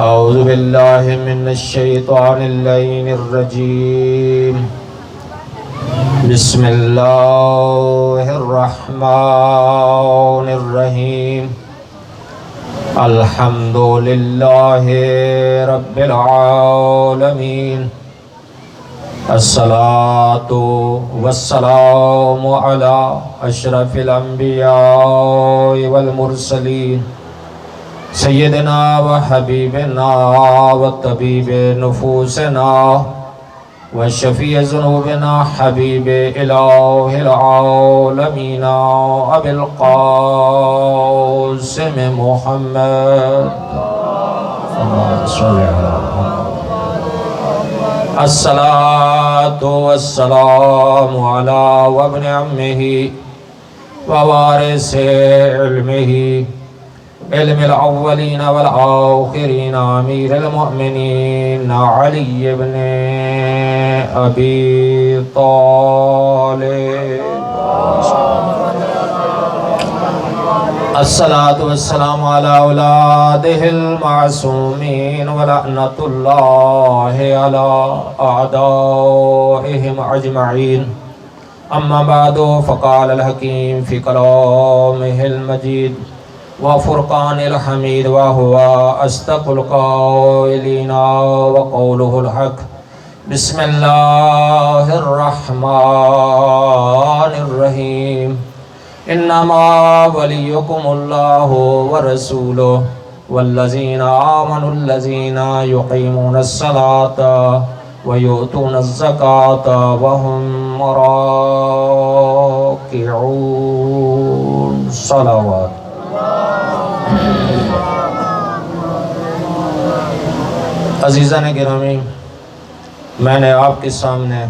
اعوذ باللہ من الشیطان اللعین الرجیم بسم اللہ الرحمن الرحیم الحمدللہ رب العالمین الصلاة والسلام علی اشرف الانبیاء والمرسلین سیدنا و حبیبنا و طبیب نفوسنا و شفیع ذنوبنا حبیب الہ العالمین ابی القاسم محمد الصلاة والسلام علی وابن عمہ و وارث علمہ علم الاولین والآخرین امیر المؤمنین علی بن ابی طالب الصلاة والسلام علی اولادہ المعصومین ولعنۃ اللہ علی اعدائہم اجمعین اما بعد فقال الحکیم فی کلامہ المجید وفرقان الحمید وهو أصدق القائلين وقوله الحق بسم الله الرحمن الرحيم إنما وليكم الله ورسوله والذين آمنوا الذين يقيمون الصلاة ويؤتون الزكاة وهم راكعون صلوات عزیزان گرامی، میں نے آپ کے سامنے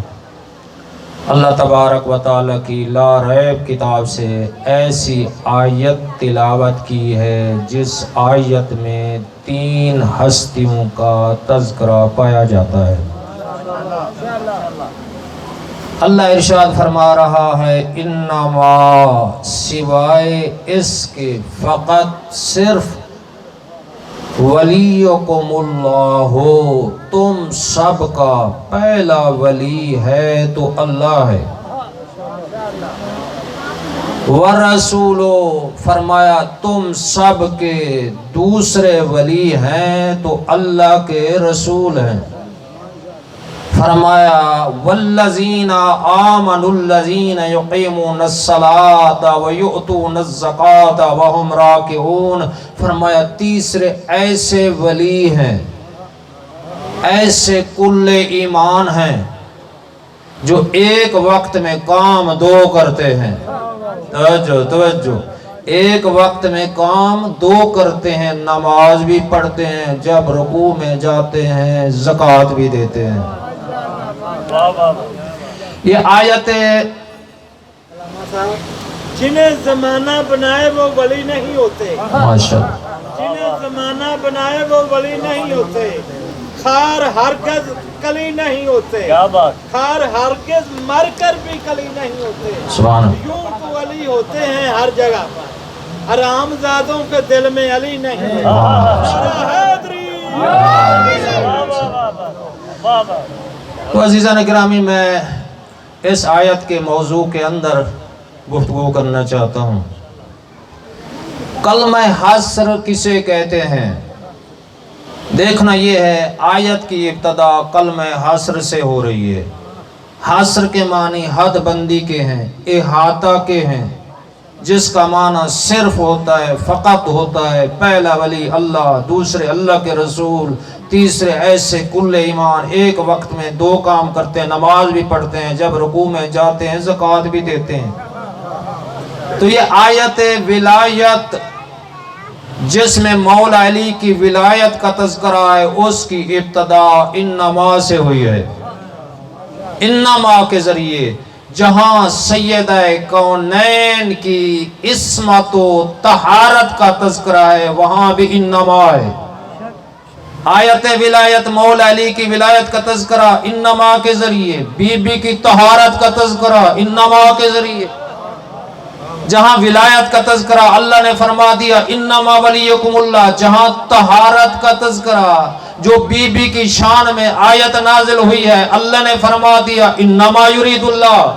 اللہ تبارک و تعالیٰ کی لا ریب کتاب سے ایسی آیت تلاوت کی ہے جس آیت میں 3 ہستیوں کا تذکرہ پایا جاتا ہے۔ اللہ ارشاد فرما رہا ہے انما سوائے اس کے فقط صرف ولیکم اللہ تم سب کا پہلا ولی ہے تو اللہ ہے، ورسولو فرمایا تم سب کے دوسرے ولی ہیں تو اللہ کے رسول ہیں، فرمایا والذین آمنوا الذین یقیمون الصلاة ویؤتون الزکاة وهم راکعون، فرمایا تیسرے ایسے ولی ہیں، ایسے کل ایمان ہیں جو ایک وقت میں کام 2 کرتے ہیں۔ توجہ، ایک وقت میں کام 2 کرتے ہیں، نماز بھی پڑھتے ہیں، جب رکوع میں جاتے ہیں زکوٰۃ بھی دیتے ہیں۔ یہ آیت جنہیں زمانہ بنائے وہ ولی نہیں ہوتے، جنہیں زمانہ بنائے وہ ولی نہیں ہوتے، خار ہرگز کلی نہیں ہوتے، خار ہرگز مر کر بھی کلی نہیں ہوتے، یوں تو ولی ہوتے ہیں ہر جگہ پر، حرام زادوں کے دل میں علی نہیں ہے۔ تو عزیزان گرامی، میں اس آیت کے موضوع کے اندر گفتگو کرنا چاہتا ہوں۔ کلمہ حصر کسے کہتے ہیں؟ دیکھنا یہ ہے آیت کی ابتدا کلمہ حصر سے ہو رہی ہے۔ حصر کے معنی حد بندی کے ہیں، احاطہ کے ہیں، جس کا معنی صرف ہوتا ہے، فقط ہوتا ہے، پہلا ولی اللہ، دوسرے اللہ کے رسول، تیسرے ایسے کل ایمان، ایک وقت میں 2 کام کرتے ہیں، نماز بھی پڑھتے ہیں، جب رکوع میں جاتے ہیں زکوٰۃ بھی دیتے ہیں۔ تو یہ آیت ولایت جس میں مولا علی کی ولایت کا تذکرہ ہے، اس کی ابتدا انما سے ہوئی ہے۔ انما کے ذریعے جہاں سیدہ کونین کی عصمت و طہارت کا تذکرہ ہے، وہاں بھی انما ہے۔ آیت ولایت مولا علی کی ولایت کا تذکرہ انما کے ذریعے، بی بی کی طہارت کا تذکرہ انما کے ذریعے۔ جہاں ولایت کا تذکرہ اللہ نے فرما دیا انما ولیکم اللہ، جہاں طہارت کا تذکرہ جو بی بی کی شان میں آیت نازل ہوئی ہے اللہ نے فرما دیا انما یرید اللہ۔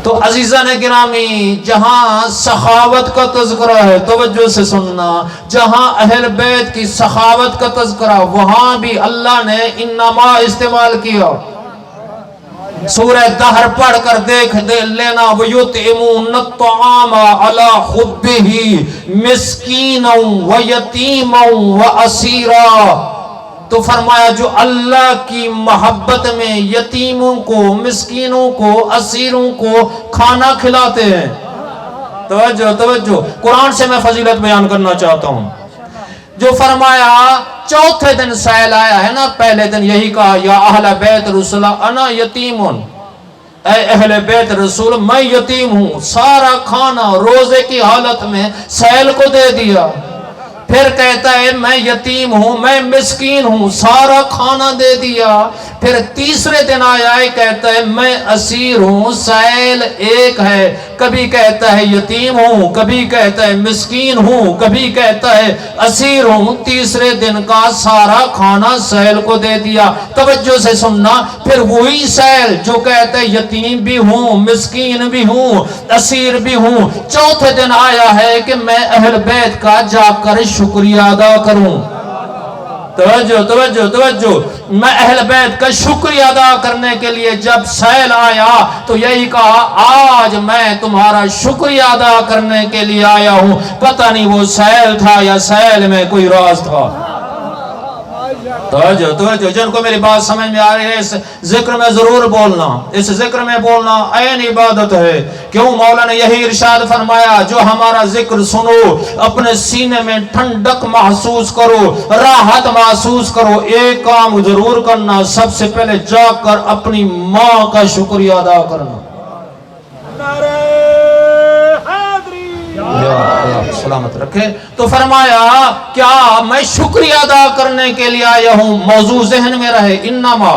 تو عزیزان گرامی جہاں سخاوت کا تذکرہ ہے توجہ سے سننا، جہاں اہل بیت کی سخاوت کا تذکرہ وہاں بھی اللہ نے انما استعمال کیا۔ سورہ دہر پڑھ کر دیکھ لینا، وَيُطْعِمُونَ الطَّعَامَ عَلَى حُبِّهِ مِسْكِينًا وَيَتِيمًا وَأَسِيرًا۔ تو فرمایا جو اللہ کی محبت میں یتیموں کو، مسکینوں کو، اسیروں کو کھانا کھلاتے ہیں۔ توجہ توجہ، قرآن سے میں فضیلت بیان کرنا چاہتا ہوں۔ جو فرمایا چوتھے دن سائل آیا ہے نا، پہلے دن یہی کہا یا اہل بیت رسول انا یتیمون، اے اہل بیت رسول میں یتیم ہوں، سارا کھانا روزے کی حالت میں سائل کو دے دیا۔ پھر کہتا ہے میں یتیم ہوں، میں مسکین ہوں، سارا کھانا دے دیا۔ پھر تیسرے دن آیا ہے کہتا ہے میں اسیر ہوں، سائل ایک ہے، کبھی کہتا ہے یتیم ہوں، کبھی کہتا ہے مسکین ہوں، کبھی کہتا ہے اسیر ہوں۔ تیسرے دن کا سارا کھانا سائل کو دے دیا۔ توجہ سے سننا، پھر وہی سائل جو کہتا ہے یتیم بھی ہوں، مسکین بھی ہوں، اسیر بھی ہوں، چوتھے دن آیا ہے کہ میں اہل بیت کا جا کر شکریہ ادا کروں۔ توجہ توجہ توجہ، میں اہل بیت کا شکریہ ادا کرنے کے لیے جب سائل آیا تو یہی کہا آج میں تمہارا شکریہ ادا کرنے کے لیے آیا ہوں۔ پتہ نہیں وہ سائل تھا یا سائل میں کوئی راز تھا۔ توجہ توجہ، جن کو میری بات سمجھ میں آ رہی ہے اس ذکر میں ضرور بولنا، اس ذکر میں بولنا عین عبادت ہے۔ کیوں؟ مولا نے یہی ارشاد فرمایا جو ہمارا ذکر سنو اپنے سینے میں ٹھنڈک محسوس کرو، راحت محسوس کرو، ایک کام ضرور کرنا، سب سے پہلے جا کر اپنی ماں کا شکریہ ادا کرنا۔ سلامت رکھے۔ تو فرمایا کیا میں شکریہ ادا کرنے کے لیے آیا ہوں؟ موضوع ذہن میں رہے، انما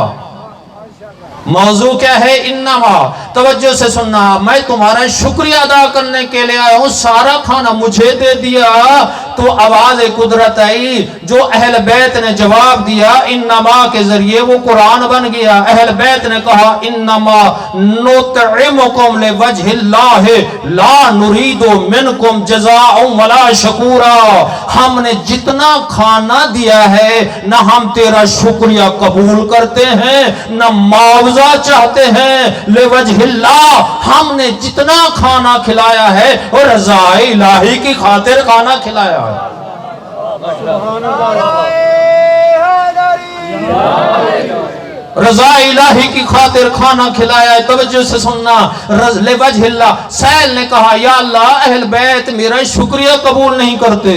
موضوع کیا ہے؟ انما۔ توجہ سے سننا، میں تمہارا شکریہ ادا کرنے کے لیے آیا ہوں، سارا کھانا مجھے دے دیا۔ تو آواز قدرت آئی، جو اہل بیت نے جواب دیا انما کے ذریعے وہ قرآن بن گیا۔ اہل بیت نے کہا انما نطعمکم لوجہ اللہ لا نرید منکم جزاء ولا شکورا۔ ہم نے جتنا کھانا دیا ہے نہ ہم تیرا شکریہ قبول کرتے ہیں نہ معاوضہ چاہتے ہیں، لوجہ اللہ ہم نے جتنا کھانا کھلایا ہے اور رضا الہی کی خاطر کھانا کھلایا ہے۔ رضا الہی کی خاطر کھانا کھلایا ہے۔ توجہ سے سننا، لوجہ اللہ۔ سائل نے کہا یا اللہ اہل بیت میرا شکریہ قبول نہیں کرتے۔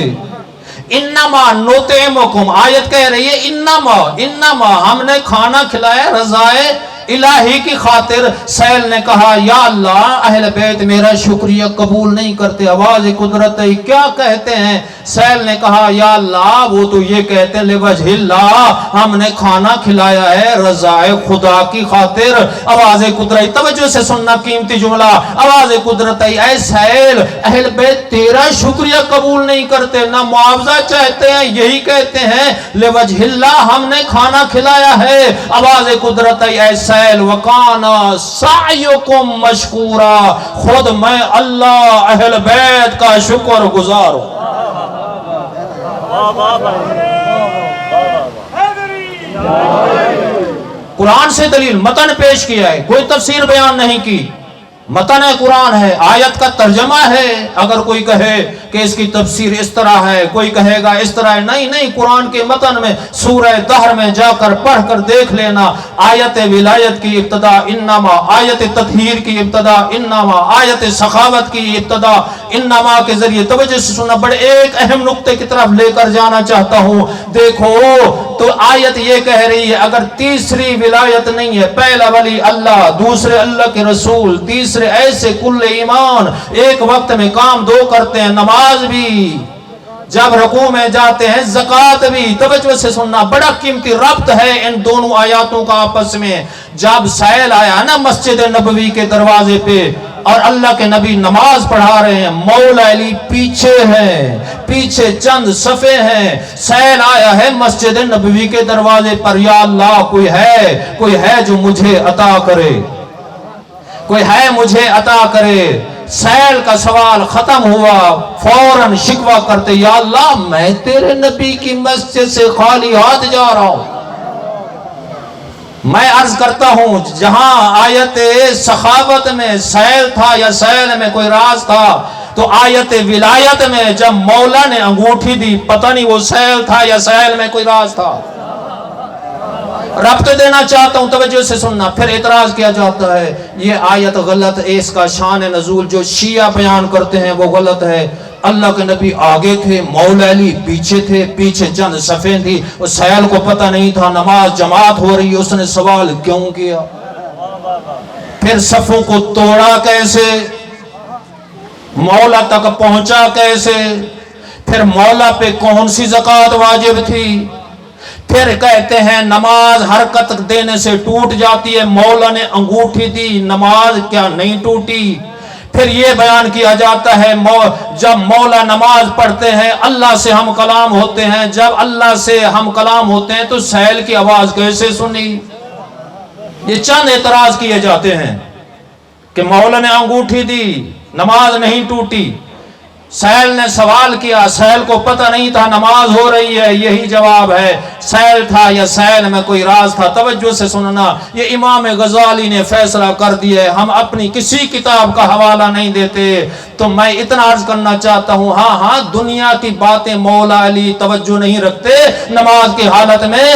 انما نطعمکم، آیت کہہ رہی ہے انما ہم نے کھانا کھلایا رضا الہی کی خاطر۔ سائل نے کہا یا اللہ اہل بیت میرا شکریہ قبول نہیں کرتے۔ آواز قدرت ہے، کیا کہتے ہیں؟ سائل نے کہا یا اللہ وہ تو یہ کہتے ہیں لوجہ اللہ ہم نے کھانا کھلایا ہے رضا خدا کی خاطر۔ آواز قدرت، توجہ سے سننا قیمتی جملہ، آواز قدرت ہے، اے سائل اہل بیت تیرا شکریہ قبول نہیں کرتے نہ معاوضہ چاہتے ہیں، یہی کہتے ہیں لوجہ اللہ ہم نے کھانا کھلایا ہے۔ آواز قدرت ہے، اے سائل وَقَانَ سَعْيُكُمْ مَشْكُورًا، خود میں اللہ اہل بیت کا شکر گزار ہوں۔ قرآن سے دلیل متن پیش کیا ہے، کوئی تفسیر بیان نہیں کی، متن قرآن ہے، آیت کا ترجمہ ہے۔ اگر کوئی کہے کہ اس کی تفسیر اس طرح ہے، کوئی کہے گا اس طرح ہے، نہیں، قرآن کے متن میں سورہ دہر میں جا کر پڑھ کر دیکھ لینا۔ آیت ولایت کی ابتدا انما، آیت تطہیر کی ابتدا انما، آیت سخاوت کی ابتدا انما کے ذریعے۔ توجہ سے سننا، بڑے ایک اہم نقطے کی طرف لے کر جانا چاہتا ہوں۔ دیکھو تو آیت یہ کہہ رہی ہے اگر تیسری ولایت نہیں ہے، پہلا ولی اللہ، دوسرے اللہ کے رسول، تیسرے ایسے کل ایمان، ایک وقت میں کام دو کرتے ہیں، نماز بھی، جب رکوع میں جاتے ہیں زکوٰۃ بھی۔ توجہ سے سننا، بڑا قیمتی ربط ہے ان دونوں آیاتوں کا آپس میں۔ جب سائل آیا نا مسجد نبوی کے دروازے پہ، اور اللہ کے نبی نماز پڑھا رہے ہیں، مولا علی پیچھے ہیں، پیچھے چند صفے ہیں، سیل آیا ہے مسجد نبوی کے دروازے پر، یا اللہ کوئی ہے جو مجھے عطا کرے، کوئی ہے مجھے عطا کرے۔ سیل کا سوال ختم ہوا، فوراً شکوہ کرتے، یا اللہ میں تیرے نبی کی مسجد سے خالی ہاتھ جا رہا ہوں۔ میں عرض کرتا ہوں جہاں آیت سخاوت میں سیل تھا یا سیل میں کوئی راز تھا، تو آیت ولایت میں جب مولا نے انگوٹھی دی، پتہ نہیں وہ سیل تھا یا سیل میں کوئی راز تھا۔ ربط دینا چاہتا ہوں، توجہ سے سننا۔ پھر اعتراض کیا جاتا ہے یہ آیت غلط، اس کا شان نزول جو شیعہ بیان کرتے ہیں وہ غلط ہے۔ اللہ کے نبی آگے تھے، مولا علی پیچھے تھے، پیچھے چند صفیں تھی، اس سیل کو پتہ نہیں تھا نماز جماعت ہو رہی، اس نے سوال کیوں کیا؟ پھر صفوں کو توڑا کیسے؟ مولا تک پہنچا کیسے؟ پھر مولا پہ کون سی زکوٰۃ واجب تھی؟ پھر کہتے ہیں نماز حرکت دینے سے ٹوٹ جاتی ہے، مولا نے انگوٹھی دی، نماز کیا نہیں ٹوٹی؟ پھر یہ بیان کیا جاتا ہے جب مولا نماز پڑھتے ہیں اللہ سے ہم کلام ہوتے ہیں، جب اللہ سے ہم کلام ہوتے ہیں تو سیل کی آواز کیسے سنی؟ یہ چند اعتراض کیے جاتے ہیں کہ مولا نے انگوٹھی دی، نماز نہیں ٹوٹی۔ سیل نے سوال کیا، سیل کو پتہ نہیں تھا نماز ہو رہی ہے، یہی جواب ہے، سیل تھا یا سیل میں کوئی راز تھا؟ توجہ سے سننا، یہ امام غزالی نے فیصلہ کر دیا ہے، ہم اپنی کسی کتاب کا حوالہ نہیں دیتے۔ تو میں اتنا عرض کرنا چاہتا ہوں، ہاں دنیا کی باتیں مولا علی توجہ نہیں رکھتے نماز کی حالت میں،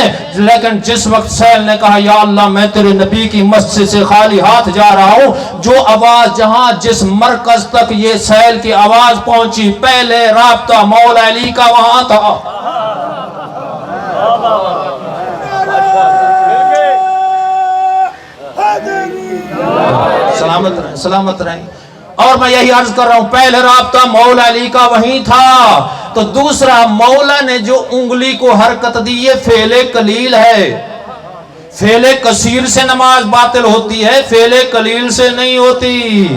لیکن جس وقت سیل نے کہا یا اللہ میں تیرے نبی کی مسجد سے خالی ہاتھ جا رہا ہوں، جو آواز جہاں جس مرکز تک یہ سیل کی آواز پہنچی، پہلے رابطہ مولا علی کا وہاں تھا۔ سلامت رہیں۔ اور میں یہی عرض کر رہا ہوں، پہلے رابطہ مولا علی کا وہیں تھا۔ تو دوسرا، مولا نے جو انگلی کو حرکت دی یہ فعل قلیل ہے، فعل کثیر سے نماز باطل ہوتی ہے، فعل قلیل سے نہیں ہوتی۔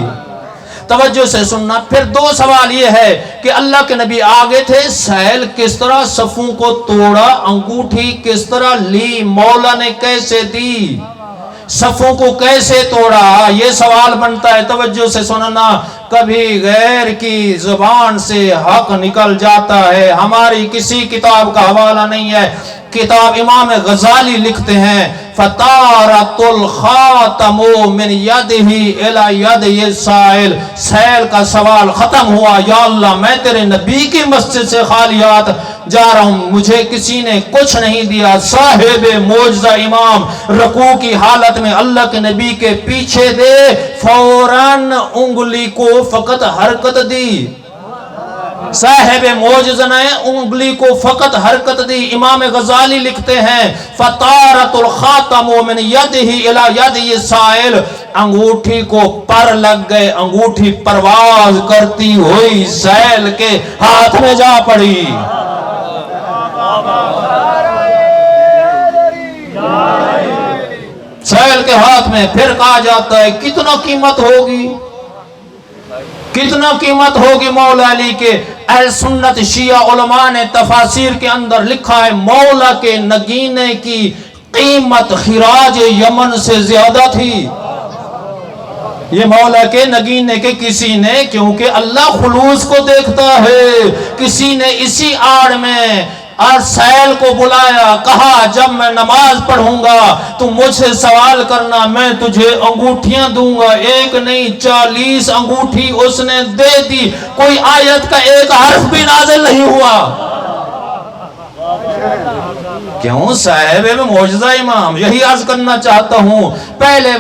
توجہ سے سننا۔ پھر دو سوال یہ ہے کہ اللہ کے نبی آگے تھے، سیل کس طرح صفوں کو توڑا، انگوٹھی کس طرح لی، مولا نے کیسے دی، صفوں کو کیسے توڑا، یہ سوال بنتا ہے۔ توجہ سے سننا، کبھی غیر کی زبان سے حق نکل جاتا ہے، ہماری کسی کتاب کا حوالہ نہیں ہے۔ کتاب امام غزالی لکھتے ہیں فَطَارَتُ الْخَاتَمُ مِنْ يَدِهِ إِلَى يَدِ السَّائِلِ، سیل کا سوال ختم ہوا، یا اللہ میں تیرے نبی کی مسجد سے خالی ہاتھ جا رہا ہوں، مجھے کسی نے کچھ نہیں دیا۔ صاحب معجزہ امام رکوع کی حالت میں اللہ کے نبی کے پیچھے دے، فوراً انگلی کو فقط حرکت دی، صاحب معجزہ نے انگلی کو فقط حرکت دی۔ امام غزالی لکھتے ہیں فَطَارَتُ الْخَاتَمُ مِنْ يَدِهِ إِلَى يَدِ السَّائِلِ، انگوٹھی کو پر لگ گئے، انگوٹھی پرواز کرتی ہوئی سیل کے ہاتھ میں جا پڑی۔ سیل کے ہاتھ میں۔ پھر کہا جاتا ہے کتنا قیمت ہوگی، کتنا قیمت ہوگی مولا علی کے۔ اہل سنت شیعہ علماء نے تفاسیر کے اندر لکھا ہے مولا کے نگینے کی قیمت خراج یمن سے زیادہ تھی۔ یہ مولا کے نگینے کے کسی نے، کیونکہ اللہ خلوص کو دیکھتا ہے، کسی نے اسی آڑ میں اور سیل کو بلایا، کہا جب میں نماز پڑھوں گا تو مجھ سے سوال کرنا، میں تجھے انگوٹھیاں دوں گا۔ ایک نہیں 40 انگوٹھی اس نے دے دی، کوئی آیت کا ایک حرف بھی نازل نہیں ہوا۔ کیوں؟ صاحب میں معجزہ امام۔ یہی عرض کرنا چاہتا ہوں، پہلے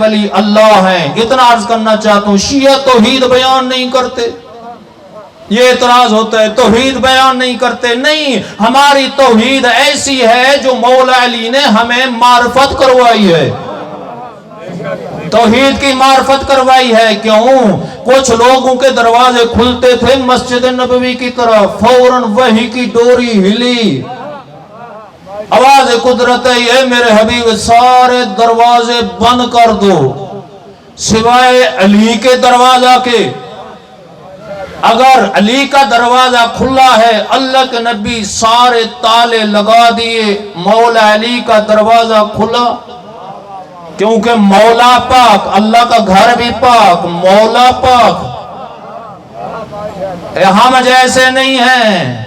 ولی اللہ ہیں۔ اتنا عرض کرنا چاہتا ہوں، شیعہ توحید بیان نہیں کرتے، یہ اعتراض ہوتا ہے توحید بیان نہیں کرتے۔ نہیں، ہماری توحید ایسی ہے جو مولا علی نے ہمیں معرفت کروائی ہے، توحید کی معرفت کروائی ہے۔ کیوں؟ کچھ لوگوں کے دروازے کھلتے تھے مسجد نبوی کی طرف، فوراً وحی کی ڈوری ہلی، آواز قدرت ہے، اے میرے حبیب سارے دروازے بند کر دو، سوائے علی کے دروازہ کے۔ اگر علی کا دروازہ کھلا ہے، اللہ کے نبی سارے تالے لگا دیے، مولا علی کا دروازہ کھلا، کیونکہ مولا پاک، اللہ کا گھر بھی پاک، مولا پاک۔ ہم جیسے نہیں ہیں،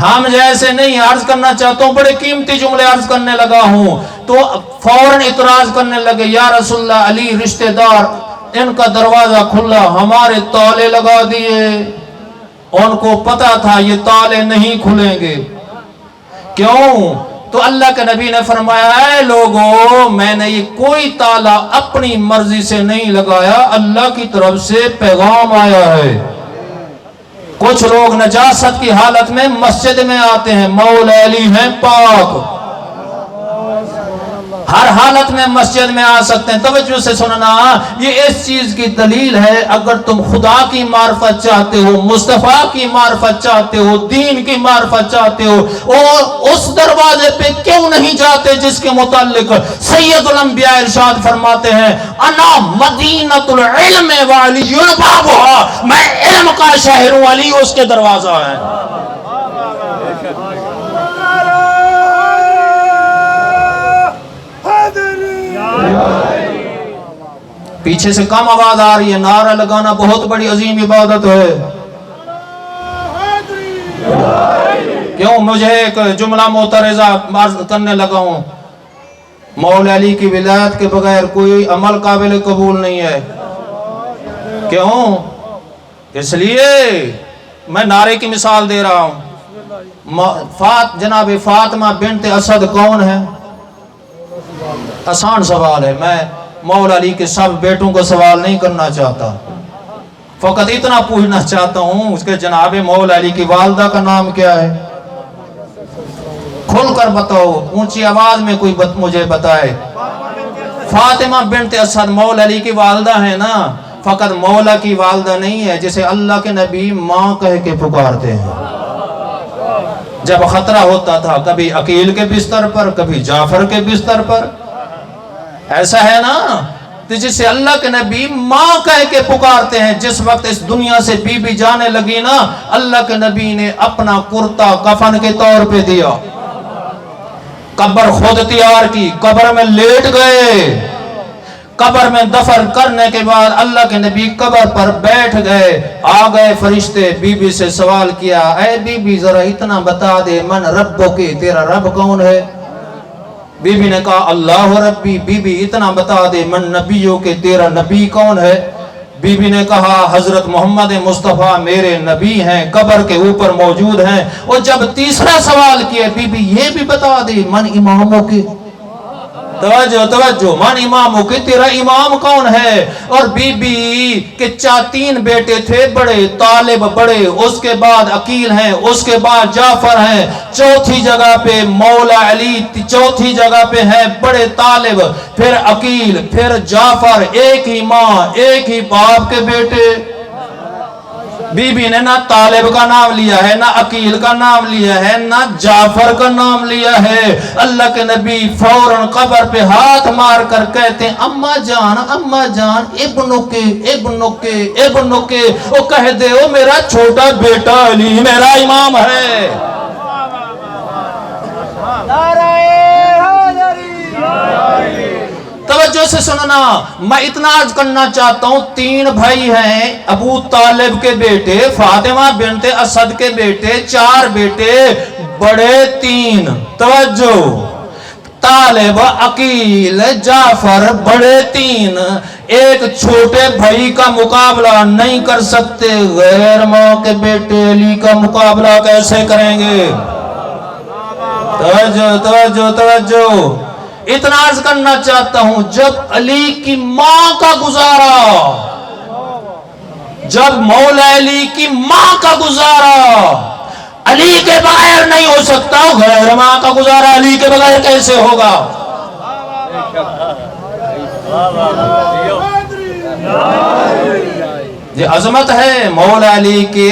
ہم جیسے نہیں۔ عرض کرنا چاہتا ہوں، بڑے قیمتی جملے عرض کرنے لگا ہوں تو فوراً اعتراض کرنے لگے، یا رسول اللہ، علی رشتہ دار، ان کا دروازہ کھلا، ہمارے تالے لگا دیے۔ ان کو پتا تھا یہ تالے نہیں کھلیں گے۔ کیوں؟ تو اللہ کے نبی نے فرمایا، اے لوگو، میں نے یہ کوئی تالا اپنی مرضی سے نہیں لگایا، اللہ کی طرف سے پیغام آیا ہے۔ کچھ لوگ نجاست کی حالت میں مسجد میں آتے ہیں، مولا علی ہیں پاک، ہر حالت میں مسجد میں آ سکتے ہیں۔ توجہ سے سننا، یہ اس چیز کی دلیل ہے، اگر تم خدا کی معرفت چاہتے ہو، مصطفیٰ کی معرفت چاہتے ہو، دین کی معرفت چاہتے ہو، اور اس دروازے پہ کیوں نہیں جاتے جس کے متعلق سید الانبیاء ارشاد فرماتے ہیں، انا مدینۃ العلم وعلی بابھا، میں علم کا شہر ہوں، علی اس کے دروازہ ہے۔ پیچھے سے کم آواز آ رہی ہے، نعرہ لگانا بہت بڑی عظیم عبادت ہے۔ کیوں؟ مجھے ایک جملہ معترضہ عرض کرنے لگا ہوں، مولا علی کی ولایت کے بغیر کوئی عمل قابل قبول نہیں ہے۔ کیوں؟ اس لیے میں نعرے کی مثال دے رہا ہوں۔ جناب فاطمہ بنت اسد کون ہے؟ آسان سوال ہے، میں مولا علی کے سب بیٹوں کو سوال نہیں کرنا چاہتا، فقط اتنا پوچھنا چاہتا ہوں اس کے جناب مولا علی کی والدہ کا نام کیا ہے؟ کھل کر بتاؤ، اونچی آواز میں کوئی مجھے بتائے۔ فاطمہ بنت اسد مولا علی کی والدہ ہے نا، فقط مولا کی والدہ نہیں ہے، جسے اللہ کے نبی ماں کہہ کے پکارتے ہیں۔ جب خطرہ ہوتا تھا، کبھی عقیل کے بستر پر، کبھی جعفر کے بستر پر، ایسا ہے نا، تو جسے اللہ کے نبی ماں کہہ کے پکارتے ہیں۔ جس وقت اس دنیا سے بی بی جانے لگی نا، اللہ کے نبی نے اپنا کرتا کفن کے طور پہ دیا، قبر خود تیار کی، قبر میں لیٹ گئے، قبر میں دفن کرنے کے بعد اللہ کے نبی قبر پر بیٹھ گئے، آ گئے فرشتے، بی بی سے سوال کیا، اے بی بی ذرا اتنا بتا دے، من ربو کی، تیرا رب کون ہے؟ بی بی نے کہا اللہ ربی۔ بی بی اتنا بتا دے، من نبیوں کے، تیرا نبی کون ہے؟ بی بی نے کہا حضرت محمد مصطفیٰ میرے نبی ہیں، قبر کے اوپر موجود ہیں۔ اور جب تیسرا سوال کیا، بی بی یہ بھی بتا دے، من اماموں کے، توجہ، من اماموں کے، تیرا امام کون ہے؟ اور بی بی کے 3 بیٹے تھے بڑے، طالب بڑے، اس کے بعد عقیل ہیں، اس کے بعد جعفر ہیں، چوتھی جگہ پہ مولا علی، چوتھی جگہ پہ ہیں بڑے طالب، پھر عقیل، پھر جعفر، ایک ہی ماں ایک ہی باپ کے بیٹے۔ بی بی نے نہ طالب کا نام لیا ہے، نہ عقیل کا نام لیا ہے، نہ جعفر کا نام لیا ہے۔ اللہ کے نبی فوراً قبر پہ ہاتھ مار کر کہتے ہیں، اماں جان ابنو کے، وہ کہہ دے وہ میرا چھوٹا بیٹا علی میرا امام ہے۔ توجہ سے سننا، میں اتنا عرض کرنا چاہتا ہوں، 3 بھائی ہیں، ابو طالب کے بیٹے، فاطمہ بنت اسد کے بیٹے، 4 بیٹے، بڑے 3، توجہ، طالب، عقیل، جعفر، بڑے 3، ایک چھوٹے بھائی کا مقابلہ نہیں کر سکتے، غیر ماں کے بیٹے علی کا مقابلہ کیسے کریں گے؟ توجہ، اتنا عرض کرنا چاہتا ہوں، جب علی کی ماں کا گزارا، جب مولا علی کی ماں کا گزارا علی کے بغیر نہیں ہو سکتا، غیر ماں کا گزارا علی کے بغیر کیسے ہوگا؟ یہ عظمت ہے مولا علی کی،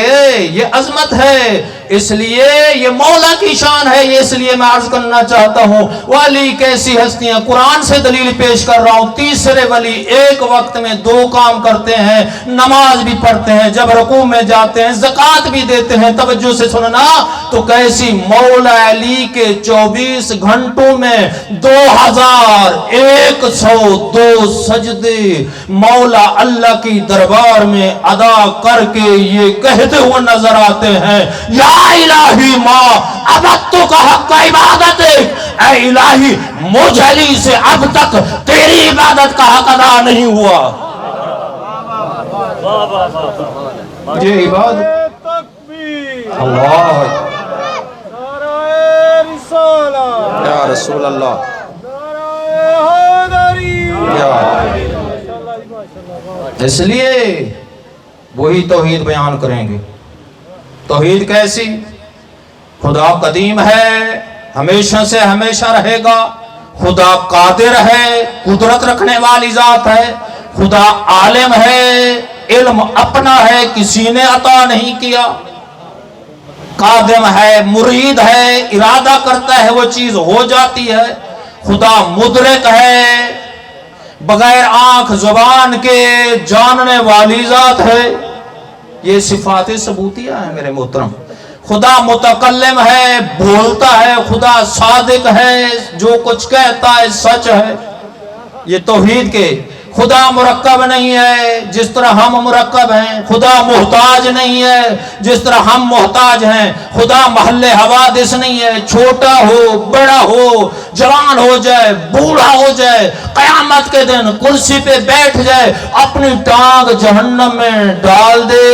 یہ عظمت ہے۔ اس لیے یہ مولا کی شان ہے. یہ اس لیے میں عرض کرنا چاہتا ہوں ولی کیسی ہستیاں. قرآن سے دلیل پیش کر رہا ہوں. تیسرے ولی ایک وقت میں 2 کام کرتے ہیں, نماز بھی پڑھتے ہیں, جب رکوع میں جاتے ہیں زکوٰۃ بھی دیتے ہیں. توجہ سے سننا تو کیسی مولا علی کے 24 گھنٹوں میں 2102 سجدے مولا اللہ کی دربار میں ادا کر کے یہ کہتے ہوئے نظر آتے ہیں, یا الہی ما عبدتک حق عبادت, اے الہی مجھ علی سے اب تک تیری عبادت کا حق ادا نہیں ہوا. یہ عبادت تکبیر اللہ نعرہ رسالہ یا رسول اللہ نعرہ حیدری. اس لیے وہی توحید بیان کریں گے. توحید کیسی؟ خدا قدیم ہے, ہمیشہ سے ہمیشہ رہے گا. خدا قادر ہے, قدرت رکھنے والی ذات ہے. خدا عالم ہے, علم اپنا ہے, کسی نے عطا نہیں کیا. قادم ہے, مرید ہے, ارادہ کرتا ہے وہ چیز ہو جاتی ہے. خدا مدرک ہے, بغیر آنکھ زبان کے جاننے والی ذات ہے. یہ صفات ثبوتیہ ہیں میرے محترم. خدا متکلم ہے, بولتا ہے. خدا صادق ہے, جو کچھ کہتا ہے سچ ہے. یہ توحید کے. خدا مرکب نہیں ہے جس طرح ہم مرکب ہیں. خدا محتاج نہیں ہے جس طرح ہم محتاج ہیں. خدا محل حوادث نہیں ہے, چھوٹا ہو بڑا ہو, جوان ہو جائے بوڑھا ہو جائے, قیامت کے دن کرسی پہ بیٹھ جائے, اپنی ٹانگ جہنم میں ڈال دے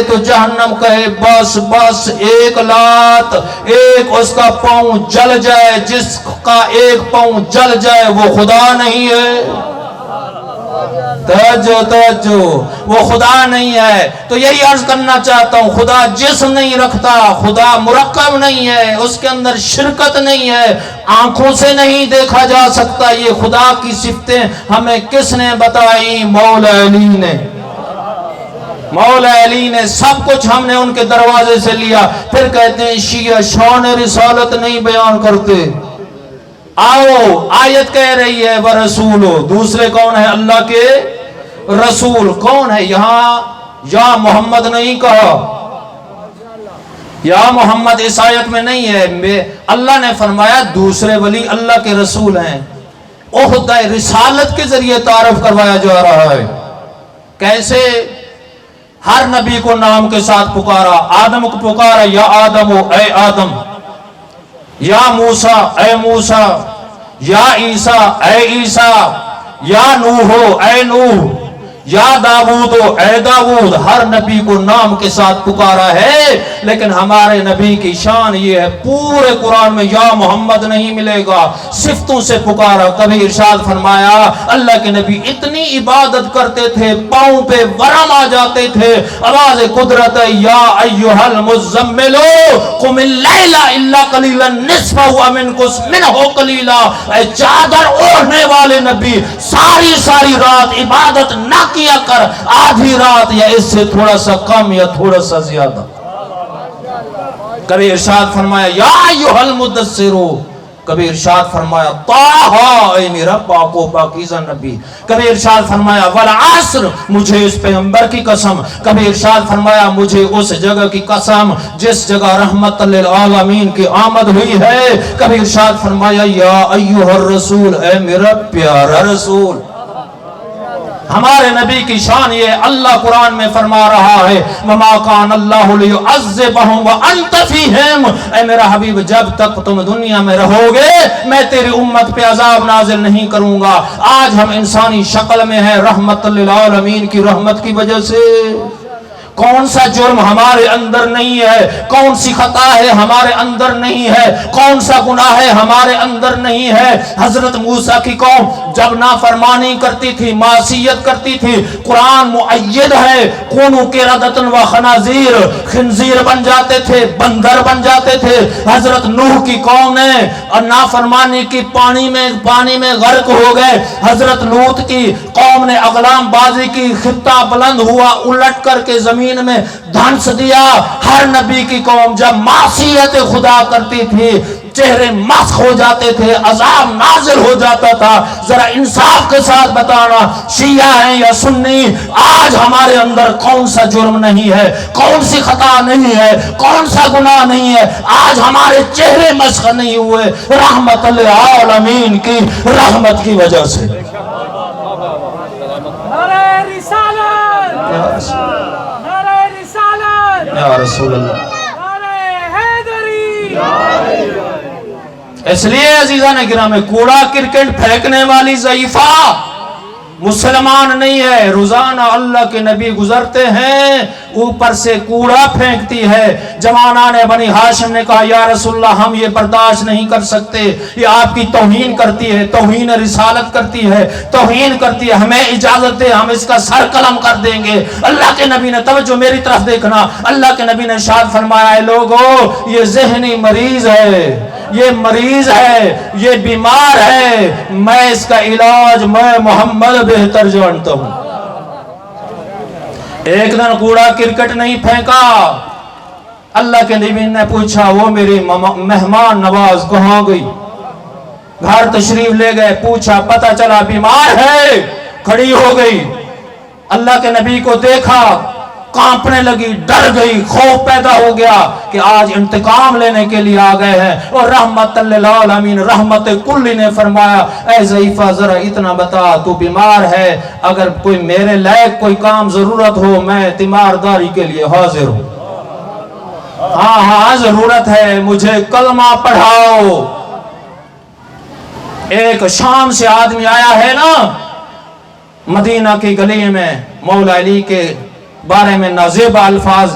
تو جہنم کہے بس بس, ایک لات, ایک اس کا پاؤں جل جائے. جس کا ایک پاؤں جل جائے وہ خدا نہیں ہے. توجہ وہ خدا نہیں ہے. تو یہی عرض کرنا چاہتا ہوں, خدا جسم نہیں رکھتا, خدا مرکب نہیں ہے, اس کے اندر شرکت نہیں ہے, آنکھوں سے نہیں دیکھا جا سکتا. یہ خدا کی صفتیں ہمیں کس نے بتائی؟ مولا علی نے. مولا علی نے سب کچھ ہم نے ان کے دروازے سے لیا. پھر کہتے ہیں شیعہ شان رسالت نہیں بیان کرتے. آؤ, آیت کہہ رہی ہے ورسولو, دوسرے کون ہے؟ اللہ کے رسول. کون ہے یہاں؟ یا محمد نہیں کہا, یا محمد اس آیت میں نہیں ہے. اللہ نے فرمایا دوسرے ولی اللہ کے رسول ہیں. عہدہ رسالت کے ذریعے تعارف کروایا جا رہا ہے. کیسے؟ ہر نبی کو نام کے ساتھ پکارا. آدم کو پکارا یا آدم, اے آدم. یا موسیٰ, اے موسیٰ. یا عیسیٰ, اے عیسیٰ. یا نوح, اے نوح. یا داؤد, اے داؤد. ہر نبی کو نام کے ساتھ پکارا ہے. لیکن ہمارے نبی کی شان یہ ہے, پورے قرآن میں یا محمد نہیں ملے گا, صفتوں سے پکارا. کبھی ارشاد فرمایا اللہ کے نبی اتنی عبادت کرتے تھے پاؤں پہ ورم آ جاتے تھے. آواز قدرت ہے, یا ایھا المزمل قم اللیل الا قلیلا نصفہ او انقص منہ قلیلا. اے چادر اوڑھنے والے نبی, ساری رات عبادت نہ کیا کر, آدھی رات یا اس سے تھوڑا سا کم یا تھوڑا سا زیادہ. کبھی ارشاد فرمایا یا ایھا المدثر, کبھی ارشاد فرمایا طٰہٰ, اے میرا پاک و پاکیزہ نبی. کبھی ارشاد فرمایا والعصر, مجھے اس پیغمبر کی قسم. کبھی ارشاد فرمایا مجھے اس جگہ کی قسم جس جگہ رحمت للعالمین کی آمد ہوئی ہے. کبھی ارشاد فرمایا یا ایھا الرسول, اے میرا پیارا رسول. ہمارے نبی کی شان یہ اللہ قرآن میں فرما رہا ہے وَمَا كَانَ اللَّهُ لِيُعَذِّبَهُمْ وَأَنْتَ فِيهِمْ. اے میرا حبیب جب تک تم دنیا میں رہو گے میں تیری امت پہ عذاب نازل نہیں کروں گا. آج ہم انسانی شکل میں ہیں رحمت للعالمین کی رحمت کی وجہ سے. کون سا جرم ہمارے اندر نہیں ہے, کون سی خطا ہے ہمارے اندر نہیں ہے, کون سا گناہ ہے ہمارے اندر نہیں ہے. حضرت موسیٰ کی قوم جب نافرمانی کرتی تھی, معصیت کرتی تھی, قرآن مؤید ہے کونوا قردۃ وخنازیر, خنزیر بن جاتے تھے, بندر بن جاتے تھے. حضرت نوح کی قوم نے نافرمانی کی پانی میں غرق ہو گئے. حضرت لوط کی قوم نے اغلام بازی کی, خطہ بلند ہوا, الٹ کر کے زمین زمین میں دھنس دیا۔ ہر نبی کی قوم جب معصیت خدا کرتی تھی چہرے مسخ ہو جاتے تھے، عذاب نازل ہو جاتا تھا۔ ذرا انصاف کے ساتھ بتانا، شیعہ ہیں یا سنی، آج ہمارے اندر کون سا جرم نہیں ہے، کون سی خطا نہیں ہے، کون سا گناہ نہیں ہے، آج ہمارے چہرے مسخ نہیں ہوئے، رحمت للعالمین کی رحمت کی وجہ سے۔ نعرہ رسالت، نعرہ رسالت، یا رسول اللہ، نعرہ حیدری۔ اس لیے عزیزان گرامی، کوڑا کرکٹ پھینکنے والی ضعیفہ مسلمان نہیں ہے۔ روزانہ اللہ کے نبی گزرتے ہیں، اوپر سے کوڑا پھینکتی ہے۔ جوانان بنی ہاشم نے کہا یا رسول اللہ ہم یہ برداشت نہیں کر سکتے، یہ آپ کی توہین کرتی ہے، توہین رسالت کرتی ہے، توہین کرتی ہے، ہمیں اجازت دے، ہم اس کا سر قلم کر دیں گے۔ اللہ کے نبی نے، توجہ میری طرف دیکھنا، اللہ کے نبی نے ارشاد فرمایا ہے لوگو یہ ذہنی مریض ہے، یہ مریض ہے، یہ بیمار ہے، میں اس کا علاج میں محمد بہتر جانتا ہوں۔ ایک دن کوڑا کرکٹ نہیں پھینکا، اللہ کے نبی نے پوچھا وہ میری مہمان نواز کہاں گئی؟ گھر تشریف لے گئے، پوچھا پتہ چلا بیمار ہے، کھڑی ہو گئی۔ اللہ کے نبی کو دیکھا، کانپنے لگی، ڈر گئی، خوف پیدا ہو گیا کہ آج انتقام لینے کے لیے آ گئے ہیں۔ اور رحمت للعالمین رحمت کلی نے فرمایا اے ضعیفہ ذرا اتنا بتا، تو بیمار ہے، اگر کوئی میرے لائق کوئی کام ضرورت ہو میں تیمارداری کے لیے حاضر ہوں۔ ہاں ہاں ضرورت ہے، مجھے کلمہ پڑھاؤ۔ ایک شام سے آدمی آیا ہے نا، مدینہ کی گلی میں مولا علی کے بارے میں نازیبہ الفاظ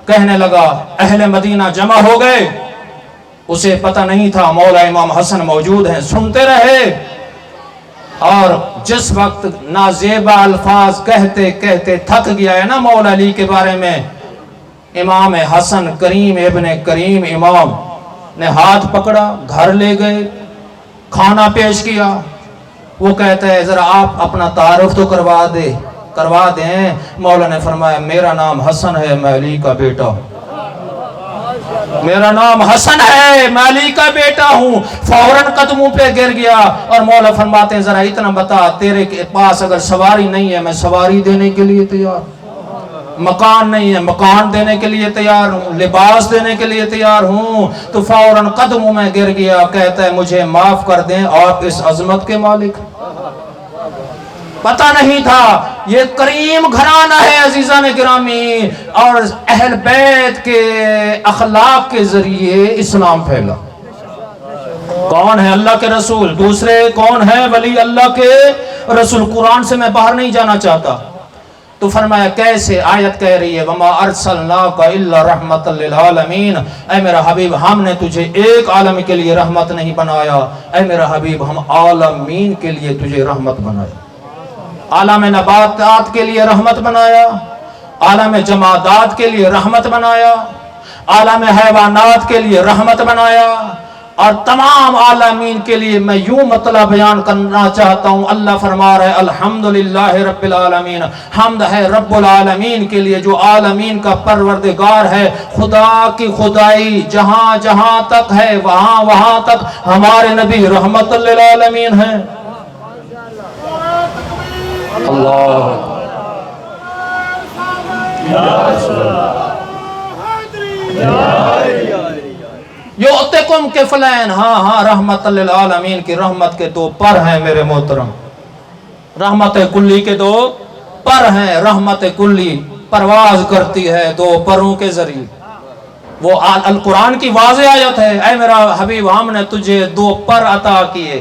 کہنے لگا، اہل مدینہ جمع ہو گئے، اسے پتہ نہیں تھا مولا امام حسن موجود ہیں، سنتے رہے۔ اور جس وقت نازیبہ الفاظ کہتے کہتے تھک گیا ہے نا مولا علی کے بارے میں، امام حسن کریم ابن کریم امام نے ہاتھ پکڑا، گھر لے گئے، کھانا پیش کیا۔ وہ کہتا ہے ذرا آپ اپنا تعارف تو کروا دیں۔ مولا نے فرمایا میرا نام حسن ہے، میں علی کا بیٹا ہوں۔ میرا نام حسن ہے، میں علی کا بیٹا ہوں۔ فوراً قدموں پہ گر گیا اور مولا فرماتے ہیں ذرا اتنا بتا، تیرے پاس اگر سواری نہیں ہے میں سواری دینے کے لیے تیار ہوں، مکان نہیں ہے مکان دینے کے لیے تیار ہوں، لباس دینے کے لیے تیار ہوں۔ تو فوراً قدموں میں گر گیا، کہتا ہے مجھے معاف کر دیں، آپ اس عظمت کے مالک۔ پتہ نہیں تھا یہ کریم گھرانہ ہے عزیزان گرامی، اور اہل بیت کے اخلاق کے ذریعے اسلام پھیلا۔ کون ہے اللہ کے رسول، دوسرے کون ہے ولی اللہ کے رسول۔ قرآن سے میں باہر نہیں جانا چاہتا، تو فرمایا کیسے؟ آیت کہہ رہی ہے وَمَا أَرْسَلْنَاكَ إِلَّا رَحْمَةً لِلْعَالَمِينَ، اے میرا حبیب ہم نے تجھے ایک عالم کے لیے رحمت نہیں بنایا، اے میرا حبیب ہم عالمین کے لیے تجھے رحمت بنایا۔ عالم نباتات کے لیے رحمت بنایا، عالم جمادات کے لیے رحمت بنایا، عالم حیوانات کے لیے رحمت بنایا، اور تمام عالمین کے لیے میں یوں مطلب بیان کرنا چاہتا ہوں۔ اللہ فرما رہا ہے الحمدللہ رب العالمین، حمد ہے رب العالمین کے لیے جو عالمین کا پروردگار ہے۔ خدا کی خدائی جہاں جہاں تک ہے وہاں وہاں تک ہمارے نبی رحمت للعالمین ہیں۔ اللہ یؤتکم کفلین، ہاں رحمت للعالمین کی رحمت کے دو پر ہیں میرے محترم، رحمت کلی کے دو پر ہیں۔ رحمت کلی پرواز کرتی ہے دو پروں کے ذریعے، وہ القرآن کی واضح آیت ہے، اے میرا حبیب ہم نے تجھے دو پر عطا کیے۔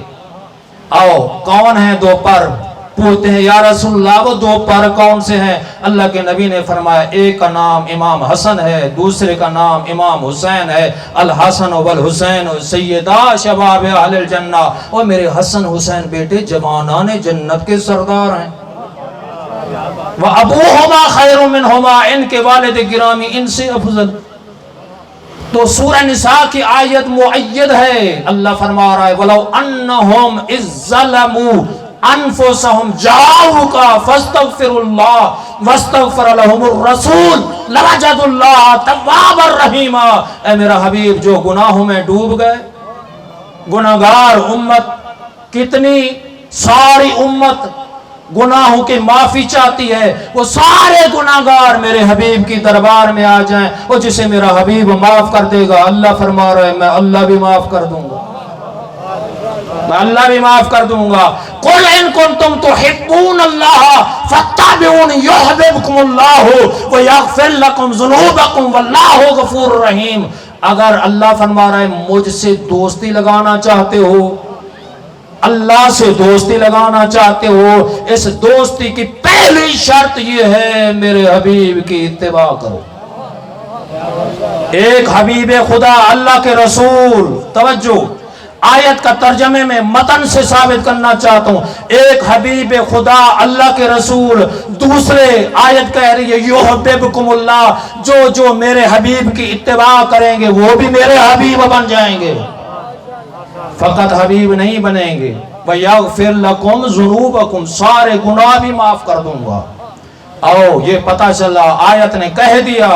آؤ کون ہیں دو پر؟ پوچھتے ہیں یا رسول اللہ وہ دو پر کون سے ہیں؟ اللہ کے نبی نے فرمایا ایک کا نام امام حسن ہے، دوسرے کا نام امام حسین ہے۔ الحسن والحسین سیدہ شباب اہل الجنہ، اور میرے حسن حسین بیٹے جوانان جنت کے سردار ہیں۔ وَأَبُوهُمَا خَيْرٌ مِّنْهُمَا، ان کے والد گرامی ان سے افضل۔ تو سورہ نساء کی آیت مؤید ہے، اللہ فرما رہا ہے وَلَوْ أَنَّهُمْ إِذْ ظَلَمُوا انفسهم جاؤکا فاستغفر اللہ، واستغفر لهم الرسول لوجدوا الله توابا رحیما۔ اے میرا حبیب جو گناہوں میں ڈوب گئے، گناہگار امت، کتنی ساری امت گناہوں کی معافی چاہتی ہے، وہ سارے گناہگار میرے حبیب کی دربار میں آ جائیں، وہ جسے میرا حبیب معاف کر دے گا۔ اللہ فرما رہا ہے میں اللہ بھی معاف کر دوں گا، میں اللہ بھی معاف کر دوں گا۔ قُلْ إِن كُنْتُمْ تُحِبُّونَ اللَّهَ فَاتَّبِعُونِ يُحْبِبْكُمُ اللَّهُ وَيَغْفِرْ لَكُمْ ذُنُوبَكُمْ وَاللَّهُ غَفُورٌ رَحِيمٌ۔ اگر اللہ فرما رہا ہے مجھ سے دوستی لگانا چاہتے ہو، اللہ سے دوستی لگانا چاہتے ہو، اس دوستی کی پہلی شرط یہ ہے میرے حبیب کی اتباع کرو۔ ایک حبیب خدا اللہ کے رسول، توجہ آیت کا ترجمے میں متن سے ثابت کرنا چاہتا ہوں، ایک حبیب خدا اللہ کے رسول، دوسرے آیت کہہ رہی ہے یحببکم اللہ، جو میرے حبیب کی اتباع کریں گے وہ بھی میرے حبیب بن جائیں گے، فقط حبیب نہیں بنیں گے۔ وَيَغْفِرْ لَكُمْ ذُنُوبَكُمْ، سارے گناہ بھی معاف کر دوں گا۔ آؤ یہ پتہ چلا، آیت نے کہہ دیا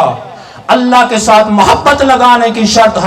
اللہ کے ساتھ محبت لگانے کی شرط ہے